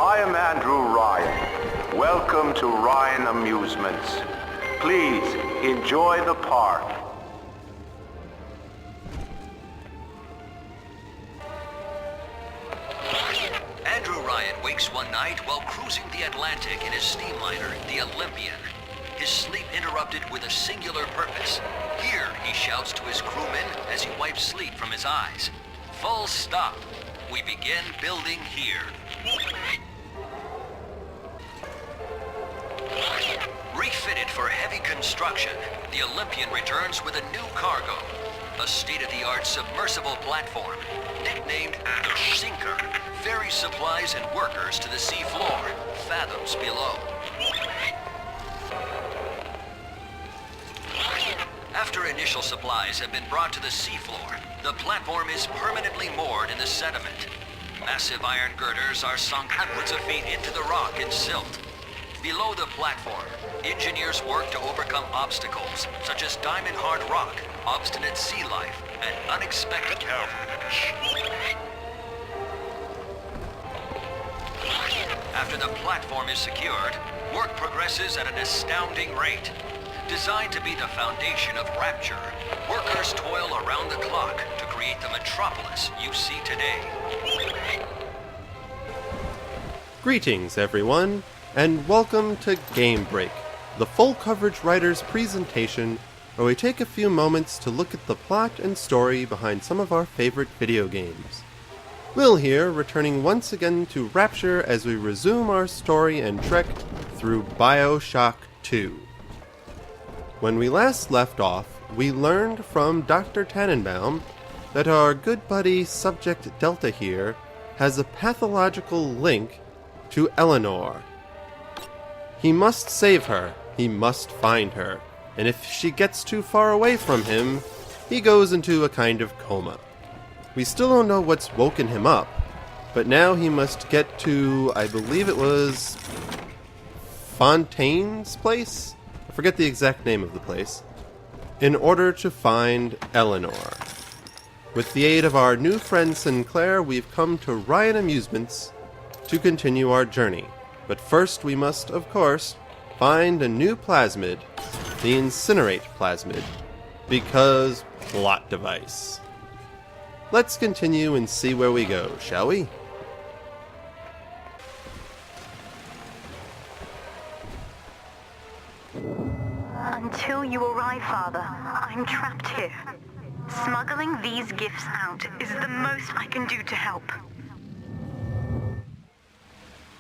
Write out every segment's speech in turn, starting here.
I am Ryan. Welcome to Ryan Amusements. Please enjoy the park. Ryan wakes one night while cruising the Atlantic in his steamliner, the Olympian. His sleep interrupted with a singular purpose. Here, he shouts to his crewmen as he wipes sleep from his eyes. Full stop. We begin building here. Refitted for heavy construction, the Olympian returns with a new cargo. A state-of-the-art submersible platform, nicknamed the Sinker, ferries supplies and workers to the sea floor, fathoms below. After initial supplies have been brought to the seafloor, the platform is permanently moored in the sediment. Massive iron girders are sunk hundreds of feet into the rock and silt. Below the platform, engineers work to overcome obstacles such as diamond-hard rock, obstinate sea life, and unexpected help. After the platform is secured, work progresses at an astounding rate. Designed to be the foundation of Rapture, workers toil around the clock to create the metropolis you see today. Greetings, everyone, and welcome to Game Break, the full coverage writer's presentation where we take a few moments to look at the plot and story behind some of our favorite video games. Will here, returning once again to Rapture as we resume our story and trek through BioShock2. When we last left off, we learned from Dr. Tannenbaum that our good buddy Subject Delta here has a pathological link to Eleanor. He must save her, he must find her, and if she gets too far away from him, he goes into a kind of coma. We still don't know what's woken him up, but now he must get to, I believe it was Fontaine's place? I forget the exact name of the place, in order to find Eleanor. With the aid of our new friend Sinclair, we've come to Ryan Amusements to continue our journey. But first we must, of course, find a new plasmid, the Incinerate plasmid, because plot device. Let's continue and see where we go, shall we? Until you arrive, Father, I'm trapped here. Smuggling these gifts out is the most I can do to help.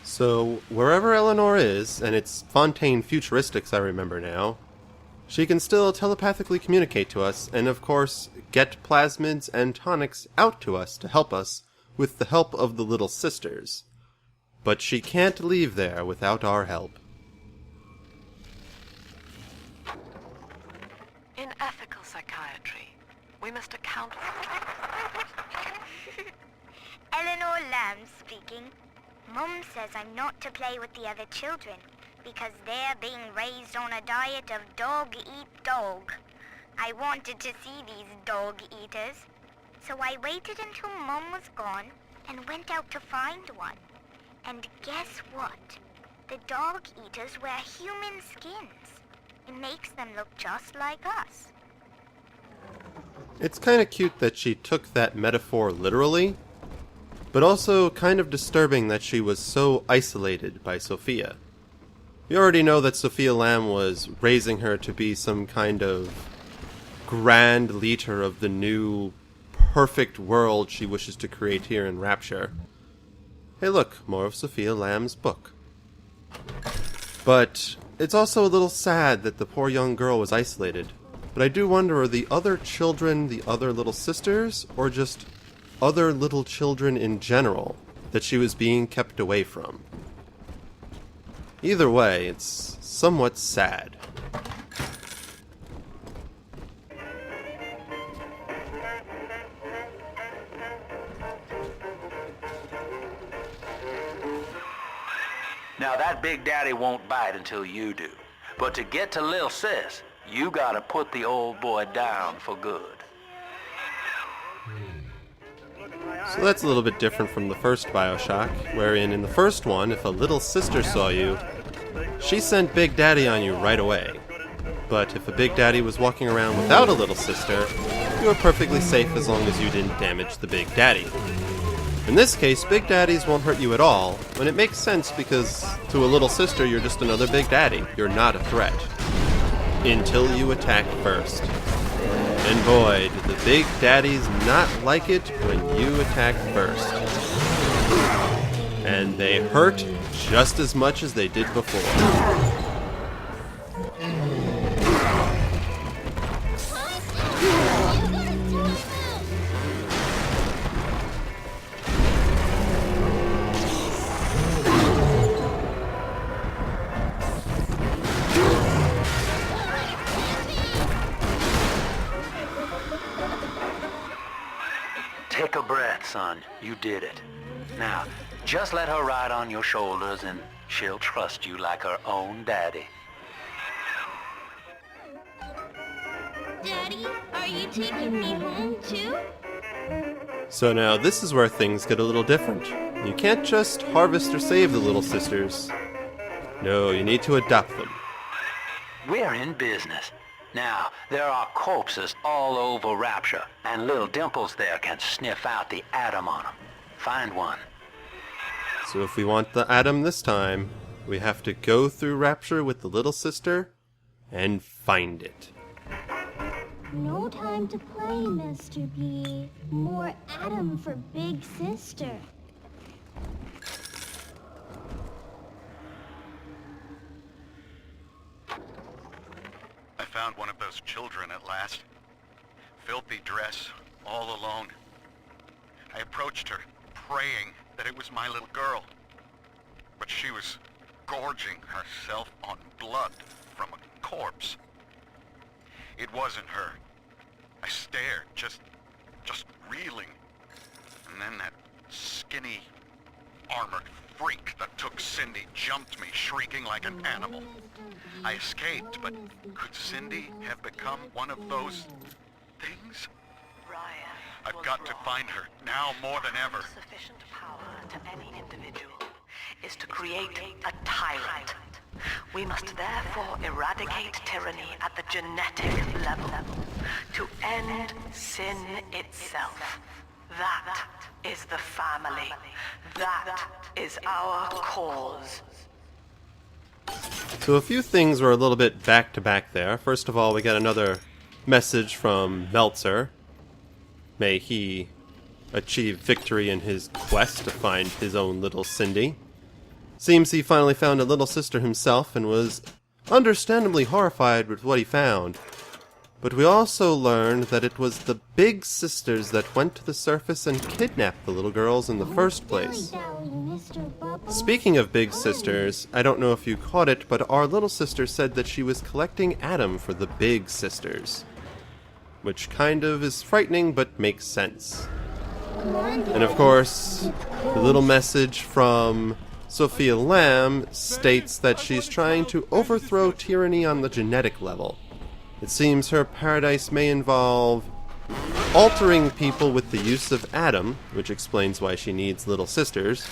So, wherever Eleanor is, and it's Fontaine Futuristics I remember now, she can still telepathically communicate to us, and of course, get plasmids and tonics out to us to help us with the help of the Little Sisters. But she can't leave there without our help. In ethical psychiatry, we must account for... Eleanor Lamb speaking. Mum says I'm not to play with the other children because they're being raised on a diet of dog-eat-dog. I wanted to see these dog-eaters, so I waited until Mum was gone and went out to find one. And guess what? The dog-eaters wear human skins. It makes them look just like us. It's kinda cute that she took that metaphor literally, but also kind of disturbing that she was so isolated by Sophia. We already know that Sophia Lamb was raising her to be some kind of grand leader of the new perfect world she wishes to create here in Rapture. Hey look, more of Sophia Lamb's book. But it's also a little sad that the poor young girl was isolated. But I do wonder, are the other children the other little sisters, or just other little children in general that she was being kept away from? Either way, it's somewhat sad. Now that Big Daddy won't bite until you do. But to get to Lil Sis, you gotta put the old boy down for good. So that's a little bit different from the first BioShock, wherein in the first one, if a little sister saw you, she sent Big Daddy on you right away. But if a Big Daddy was walking around without a little sister, you were perfectly safe as long as you didn't damage the Big Daddy. In this case, Big Daddies won't hurt you at all, and it makes sense because to a little sister you're just another Big Daddy. You're not a threat. Until you attack first. And boy, do the Big Daddies not like it when you attack first. And they hurt just as much as they did before. Take a breath, son. You did it. Now, just let her ride on your shoulders and she'll trust you like her own daddy. Daddy, are you taking me home too? So now this is where things get a little different. You can't just harvest or save the little sisters. No, you need to adopt them. We're in business. Now, there are corpses all over Rapture, and little Dimples there can sniff out the atom on them. Find one. So if we want the atom this time, we have to go through Rapture with the little sister and find it. No time to play, Mr. B. More Adam for Big Sister. I found one of those children at last. Filthy dress, all alone. I approached her, praying that it was my little girl. But she was gorging herself on blood from a corpse. It wasn't her. I stared, just reeling. And then that skinny, armored freak that took Cindy jumped me, shrieking like an animal. I escaped, but could Cindy have become one of those things? Ryan, I've got to find her, now more than ever. Sufficient power to any individual is to create a tyrant. We must therefore eradicate tyranny at the genetic level to end sin itself. That is the family. That is our cause. So a few things were a little bit back to back there. First of all, we got another message from Meltzer. May he achieve victory in his quest to find his own little Cindy. Seems he finally found a little sister himself and was understandably horrified with what he found. But we also learned that it was the Big Sisters that went to the surface and kidnapped the little girls in the first place. Speaking of Big Sisters, I don't know if you caught it, but our little sister said that she was collecting Adam for the Big Sisters. Which kind of is frightening, but makes sense. And of course, the little message from Sophia Lamb states that she's trying to overthrow tyranny on the genetic level. It seems her paradise may involve altering people with the use of Adam, which explains why she needs little sisters,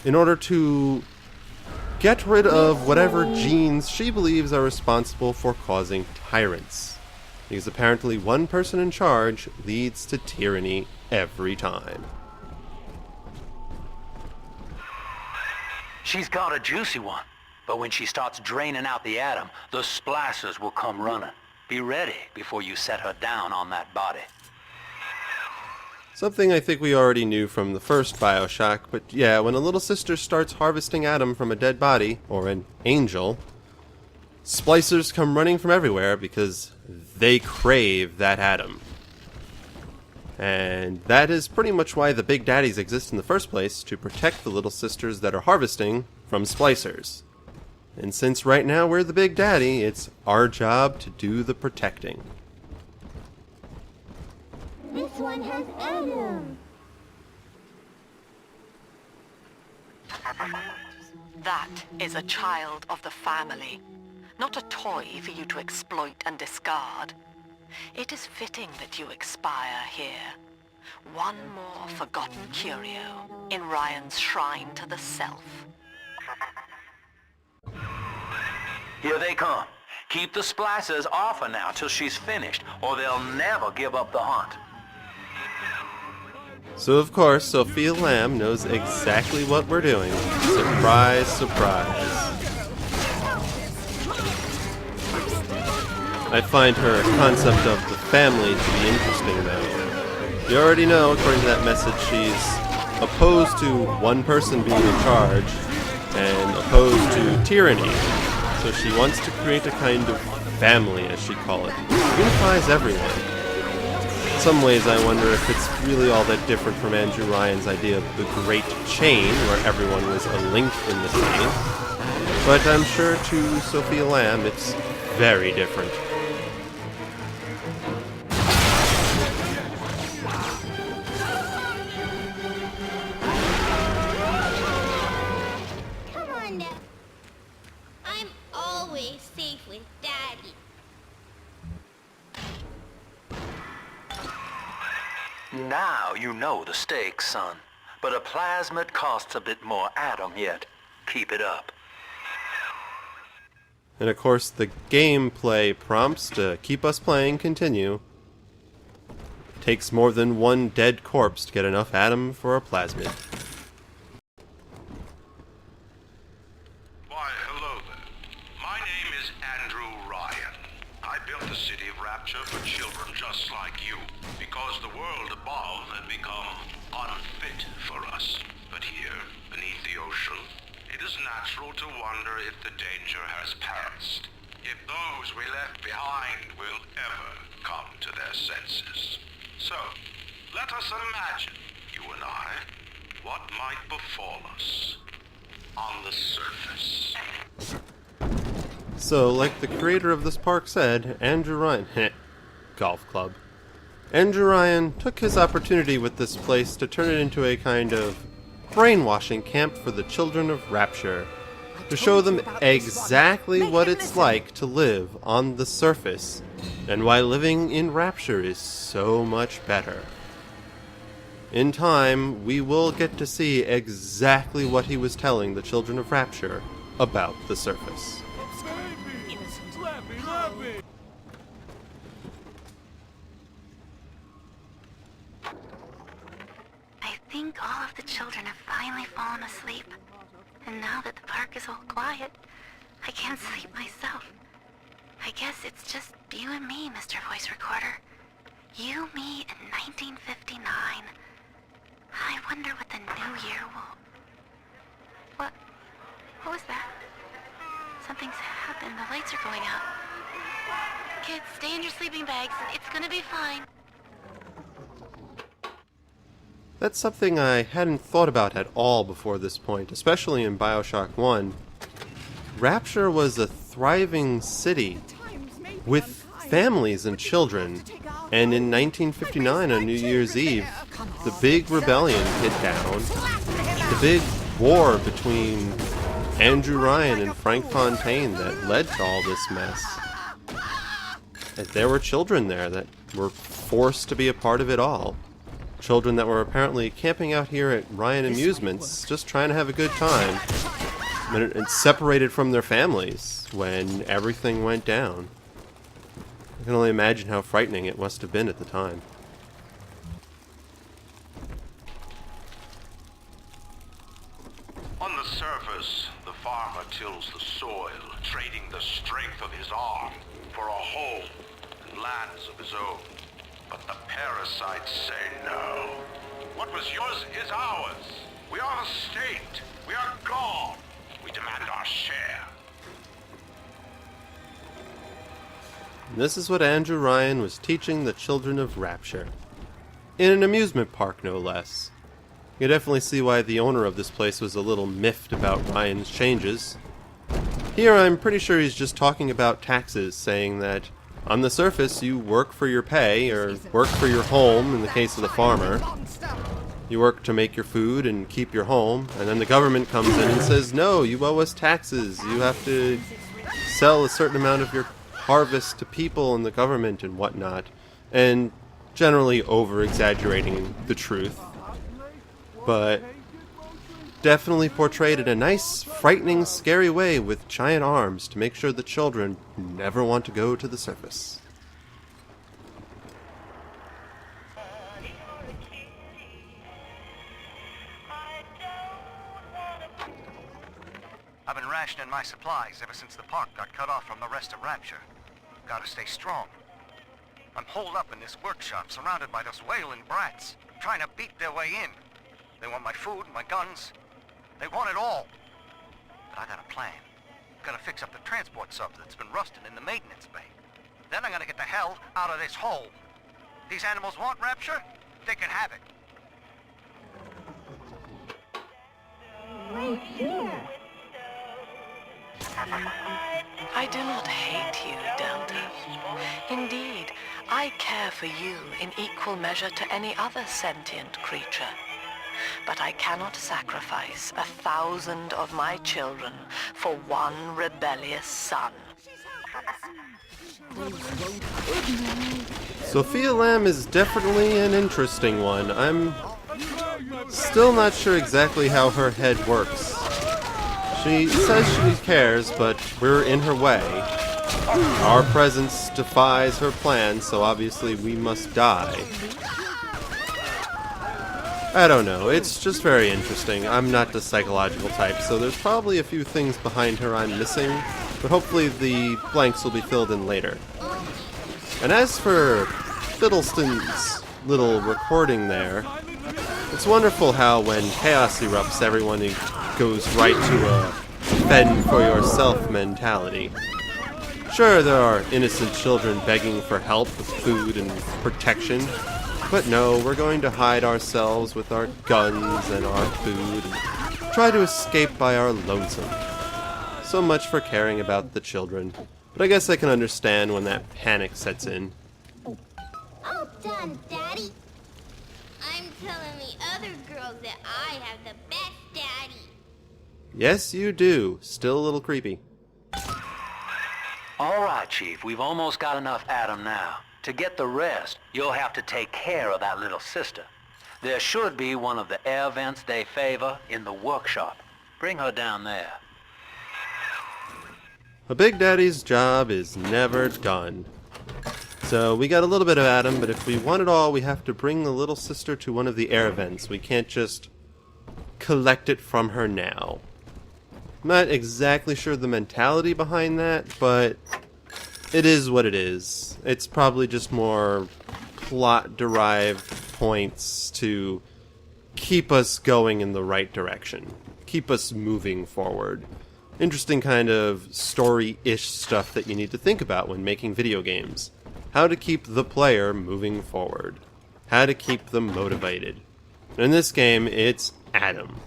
in order to get rid of whatever genes she believes are responsible for causing tyrants. Because apparently one person in charge leads to tyranny every time. She's got a juicy one, but when she starts draining out the atom, the splicers will come running. Be ready before you set her down on that body. Something I think we already knew from the first BioShock, but yeah, when a little sister starts harvesting Adam from a dead body, or an angel, splicers come running from everywhere because they crave that Adam. And that is pretty much why the Big Daddies exist in the first place, to protect the little sisters that are harvesting from splicers. And since right now we're the Big Daddy, it's our job to do the protecting. This one has Adam. That is a child of the family, not a toy for you to exploit and discard. It is fitting that you expire here. One more forgotten curio in Ryan's shrine to the self. Here they come. Keep the splicers off her now till she's finished, or they'll never give up the hunt. So of course, Sophia Lamb knows exactly what we're doing. Surprise, surprise. I find her concept of the family to be interesting, though. You already know, according to that message, she's opposed to one person being in charge and opposed to tyranny. So she wants to create a kind of family, as she calls it. Unifies everyone. In some ways, I wonder if it's really all that different from Andrew Ryan's idea of the Great Chain, where everyone was a link in the chain. But I'm sure to Sophia Lamb, it's very different. Come on now. I'm always safe with Daddy. Now you know the stakes, son. But a plasmid costs a bit more atom yet. Keep it up. And of course, the gameplay prompts to keep us playing continue. Takes more than one dead corpse to get enough atom for a plasmid. Why, hello there. My name is Andrew Ryan. I built the city of Rapture for children just like you, because the world above had become unfit for us. But here, beneath the ocean, it is natural to wonder if the danger has passed. If those we left behind will ever come to their senses. So, let us imagine, you and I, what might befall us on the surface. So, like the creator of this park said, Andrew Ryan... golf club. Andrew Ryan took his opportunity with this place to turn it into a kind of brainwashing camp for the children of Rapture, to show them exactly what it's like to live on the surface, and why living in Rapture is so much better. In time, we will get to see exactly what he was telling the children of Rapture about the surface. I think all of the children have finally fallen asleep. And now that the park is all quiet, I can't sleep myself. I guess it's just you and me, Mr. Voice Recorder. You, me, and 1959. I wonder what the new year will... What was that? Something's happened. The lights are going out. Kids, stay in your sleeping bags. It's gonna be fine. That's something I hadn't thought about at all before this point, especially in BioShock 1. Rapture was a thriving city with families and children, and in 1959 on New Year's Eve, the big rebellion hit down, the big war between Andrew Ryan and Frank Fontaine that led to all this mess. And there were children there that were forced to be a part of it all. Children that were apparently camping out here at Ryan Amusements, just trying to have a good time, and separated from their families when everything went down. I can only imagine how frightening it must have been at the time. On the surface, the farmer tills the soil, trading the strength of his arm for a home and lands of his own. But the parasites say no. What was yours is ours. We are the state. We are God. We demand our share. And this is what Andrew Ryan was teaching the children of Rapture. In an amusement park, no less. You can definitely see why the owner of this place was a little miffed about Ryan's changes. Here, I'm pretty sure he's just talking about taxes, saying that on the surface, you work for your pay, or work for your home in the case of the farmer. You work to make your food and keep your home, and then the government comes in and says, no, you owe us taxes. You have to sell a certain amount of your harvest to people and the government and whatnot. And generally over-exaggerating the truth, but definitely portrayed in a nice, frightening, scary way with giant arms to make sure the children never want to go to the surface. I've been rationing my supplies ever since the park got cut off from the rest of Rapture. Gotta stay strong. I'm holed up in this workshop, surrounded by those wailing brats, trying to beat their way in. They want my food, my guns. They want it all. But I got a plan. Gotta fix up the transport sub that's been rusting in the maintenance bay. Then I'm gonna get the hell out of this hole. These animals want Rapture? They can have it. Right here. I do not hate you, Delta. Indeed, I care for you in equal measure to any other sentient creature. But I cannot sacrifice 1,000 of my children for one rebellious son. Sophia Lamb is definitely an interesting one. I'm still not sure exactly how her head works. She says she cares, but we're in her way. Our presence defies her plans, so obviously we must die. I don't know, it's just very interesting. I'm not the psychological type, so there's probably a few things behind her I'm missing, but hopefully the blanks will be filled in later. And as for Fiddleston's little recording there, it's wonderful how when chaos erupts, everyone goes right to a fend for yourself mentality. Sure, there are innocent children begging for help with food and protection, but no, we're going to hide ourselves with our guns and our food and try to escape by our lonesome. So much for caring about the children, but I guess I can understand when that panic sets in. All done, Daddy. I'm telling the other girls that I have the best daddy. Yes, you do. Still a little creepy. All right, Chief, we've almost got enough Adam now. To get the rest, you'll have to take care of that little sister. There should be one of the air vents they favor in the workshop. Bring her down there. A Big Daddy's job is never done. So we got a little bit of Adam, but if we want it all, we have to bring the little sister to one of the air vents. We can't just collect it from her now. I'm not exactly sure the mentality behind that, but it is what it is. It's probably just more plot-derived points to keep us going in the right direction. Keep us moving forward. Interesting kind of story-ish stuff that you need to think about when making video games. How to keep the player moving forward. How to keep them motivated. In this game, it's Adam.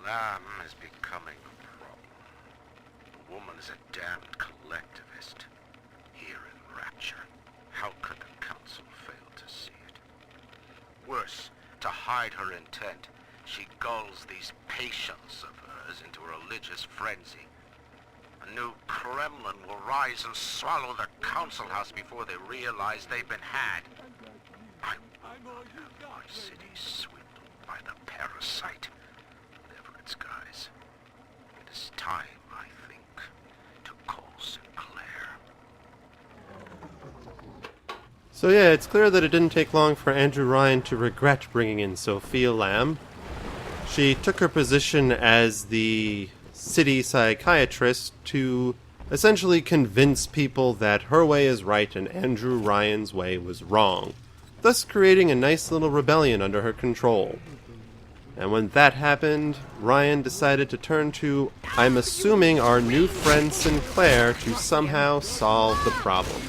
Lamb is becoming a problem. The woman is a damned collectivist. Here in Rapture, how could the Council fail to see it? Worse, to hide her intent, she gulls these patients of hers into a religious frenzy. A new Kremlin will rise and swallow the Council House before they realize they've been had. I will not have my city swindled by the parasite. Guys, it is time, I think, to call Sinclair. So yeah, it's clear that it didn't take long for Andrew Ryan to regret bringing in Sophia Lamb. She took her position as the city psychiatrist to essentially convince people that her way is right and Andrew Ryan's way was wrong, thus creating a nice little rebellion under her control. And when that happened, Ryan decided to turn to, I'm assuming, our new friend Sinclair to somehow solve the problem.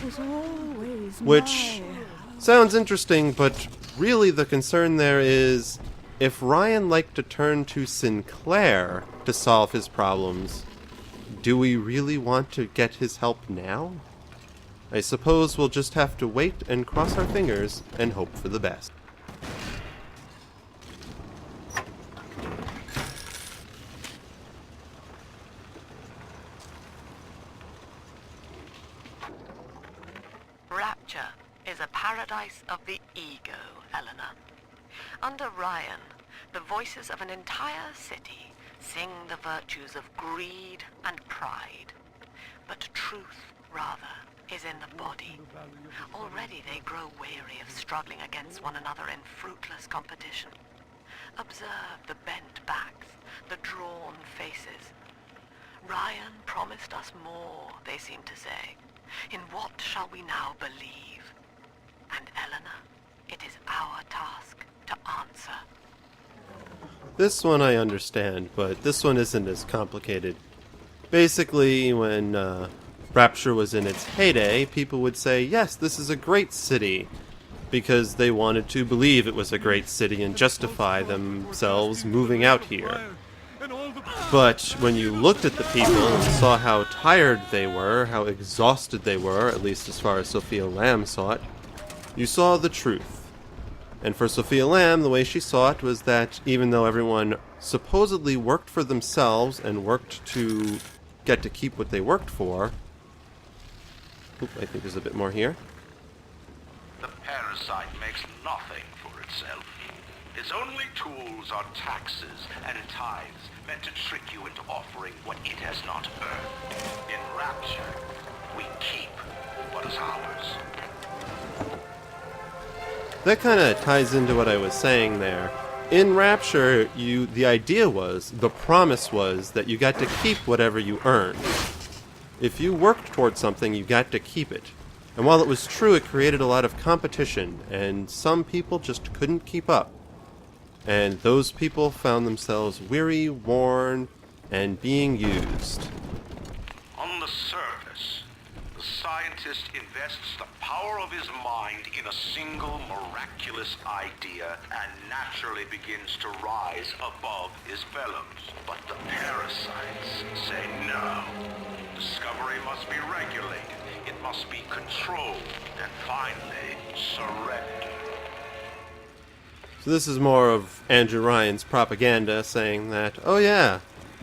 Which sounds interesting, but really the concern there is, if Ryan liked to turn to Sinclair to solve his problems, do we really want to get his help now? I suppose we'll just have to wait and cross our fingers and hope for the best. price of the ego, Eleanor. Under Ryan, the voices of an entire city sing the virtues of greed and pride. But truth, rather, is in the body. Already they grow weary of struggling against one another in fruitless competition. Observe the bent backs, the drawn faces. Ryan promised us more, they seem to say. In what shall we now believe? And Eleanor, it is our task to answer. This one I understand, but this one isn't as complicated. Basically, when Rapture was in its heyday, people would say, yes, this is a great city, because they wanted to believe it was a great city and justify themselves moving out here. But when you looked at the people and saw how tired they were, how exhausted they were, at least as far as Sophia Lamb saw it, you saw the truth. And for Sophia Lamb, the way she saw it was that even though everyone supposedly worked for themselves and worked to get to keep what they worked for... Oop, I think there's a bit more here. The parasite makes nothing for itself. Its only tools are taxes and tithes, meant to trick you into offering what it has not earned. In Rapture, we keep what is ours. That kind of ties into what I was saying there. In Rapture, the idea was, the promise was, that you got to keep whatever you earned. If you worked towards something, you got to keep it. And while it was true, it created a lot of competition, and some people just couldn't keep up. And those people found themselves weary, worn, and being used. On the surface, the scientist invests the power of his mind in a single miraculous idea and naturally begins to rise above his fellows. But the parasites say no. Discovery must be regulated. It must be controlled. And finally, surrendered. So this is more of Andrew Ryan's propaganda saying that, oh yeah,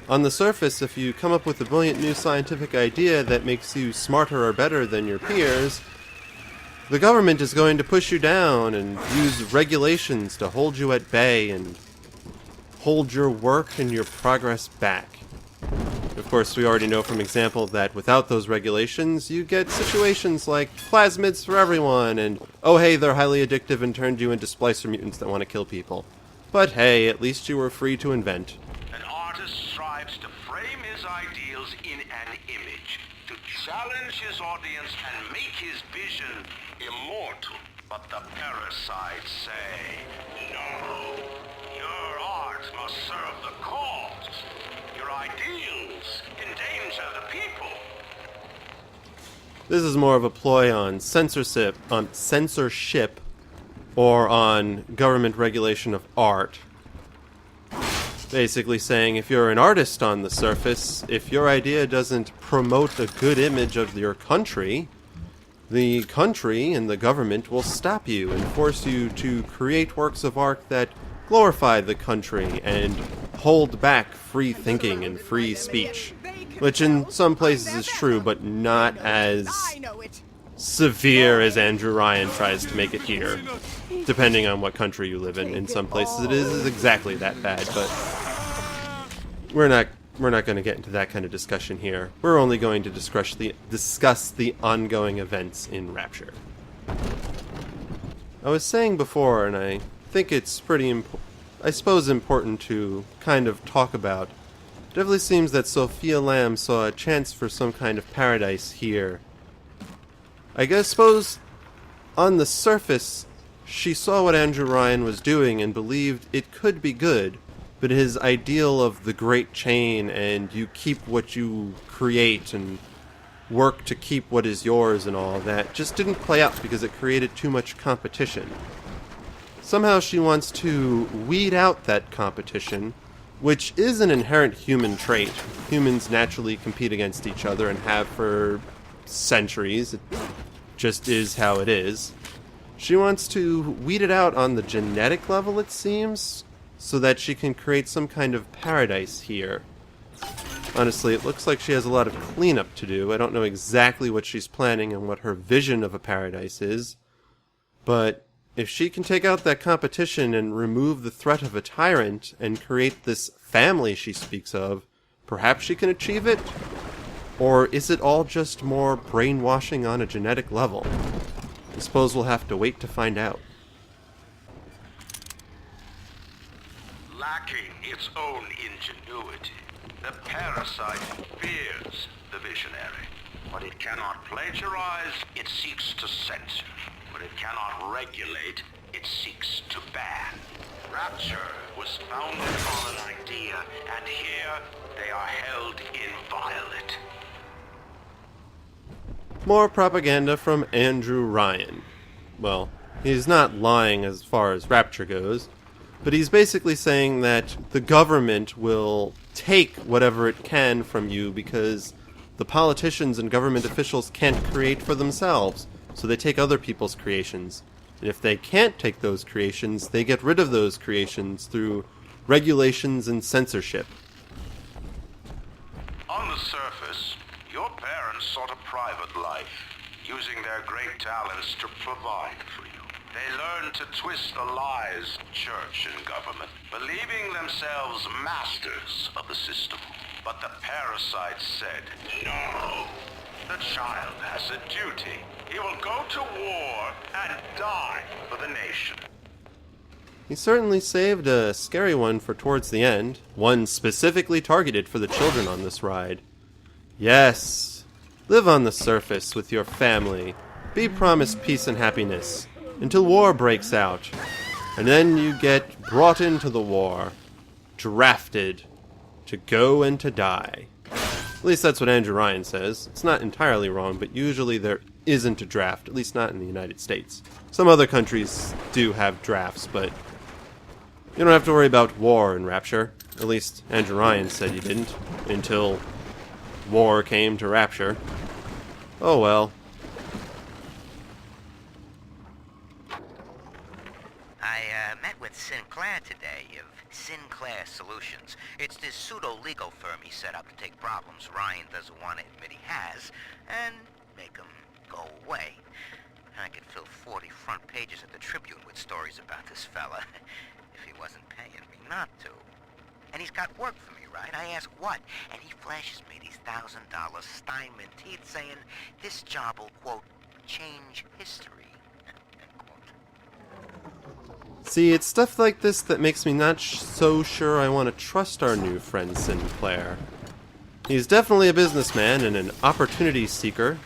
on the surface, if you come up with a brilliant new scientific idea that makes you smarter or better than your peers, the government is going to push you down and use regulations to hold you at bay and hold your work and your progress back. Of course, we already know from example that without those regulations, you get situations like plasmids for everyone, and oh hey, they're highly addictive and turned you into splicer mutants that want to kill people. But hey, at least you were free to invent. An artist strives to frame his ideals in an image, to challenge his audience and make his vision immortal. But the parasites say, no, your art must serve the cause. Your ideals endanger the people. This is more of a ploy on censorship, or on government regulation of art. Basically saying if you're an artist on the surface, if your idea doesn't promote a good image of your country, the country and the government will stop you and force you to create works of art that glorify the country and hold back free thinking and free speech. Which in some places is true, but not as severe as Andrew Ryan tries to make it here. Depending on what country you live in. In some places it is exactly that bad, but we're not going to get into that kind of discussion here. We're only going to discuss the ongoing events in Rapture. I was saying before, and I think it's pretty important to kind of talk about. It definitely seems that Sophia Lamb saw a chance for some kind of paradise here. I suppose on the surface she saw what Andrew Ryan was doing and believed it could be good, but his ideal of the great chain and you keep what you create and work to keep what is yours and all that just didn't play out because it created too much competition. Somehow she wants to weed out that competition, which is an inherent human trait. Humans naturally compete against each other and have for centuries. It just is how it is. She wants to weed it out on the genetic level, it seems, so that she can create some kind of paradise here. Honestly, it looks like she has a lot of cleanup to do. I don't know exactly what she's planning and what her vision of a paradise is. But if she can take out that competition and remove the threat of a tyrant and create this family she speaks of, perhaps she can achieve it? Or is it all just more brainwashing on a genetic level? I suppose we'll have to wait to find out. Lacking its own ingenuity, the parasite fears the visionary. What it cannot plagiarize, it seeks to censor. What it cannot regulate, it seeks to ban. Rapture was founded on an idea, and here they are held inviolate. More propaganda from Andrew Ryan. Well, he's not lying as far as Rapture goes, but he's basically saying that the government will take whatever it can from you because the politicians and government officials can't create for themselves, so they take other people's creations. And if they can't take those creations, they get rid of those creations through regulations and censorship. On the surface, your parents sought a private life, using their great talents to provide for you. They learned to twist the lies of church and government, believing themselves masters of the system. But the parasite said, no. The child has a duty. He will go to war and die for the nation. He certainly saved a scary one for towards the end, one specifically targeted for the children on this ride. Yes, live on the surface with your family, be promised peace and happiness, until war breaks out, and then you get brought into the war, drafted, to go and to die. At least that's what Andrew Ryan says. It's not entirely wrong, but usually there isn't a draft, at least not in the United States. Some other countries do have drafts, but you don't have to worry about war in Rapture. At least Andrew Ryan said you didn't, until war came to Rapture. Oh well. I met with Sinclair today of Sinclair Solutions. It's this pseudo-legal firm he set up to take problems Ryan doesn't want to admit he has, and make them go away. I could fill 40 front pages of the Tribune with stories about this fella, if he wasn't paying me not to. And he's got work for me, right? I ask what, and he flashes me these $1,000 Steinman teeth saying this job will, quote, change history, end quote. See, it's stuff like this that makes me not so sure I want to trust our new friend Sinclair. He's definitely a businessman and an opportunity seeker,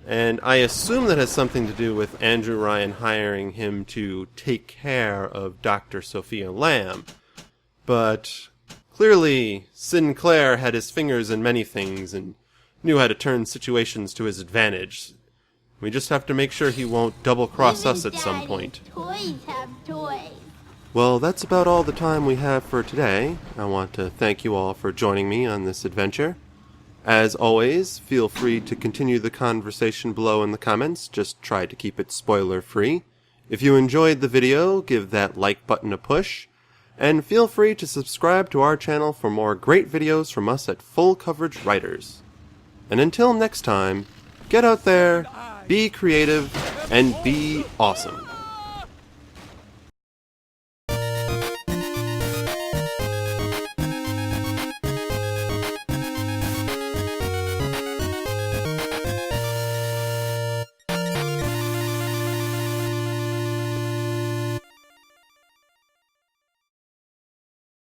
and I assume that has something to do with Andrew Ryan hiring him to take care of Dr. Sophia Lamb. But clearly, Sinclair had his fingers in many things and knew how to turn situations to his advantage. We just have to make sure he won't double-cross us at some point. Toys have toys. Well, that's about all the time we have for today. I want to thank you all for joining me on this adventure. As always, feel free to continue the conversation below in the comments. Just try to keep it spoiler-free. If you enjoyed the video, give that like button a push. And feel free to subscribe to our channel for more great videos from us at Full Coverage Writers. And until next time, get out there, be creative, and be awesome.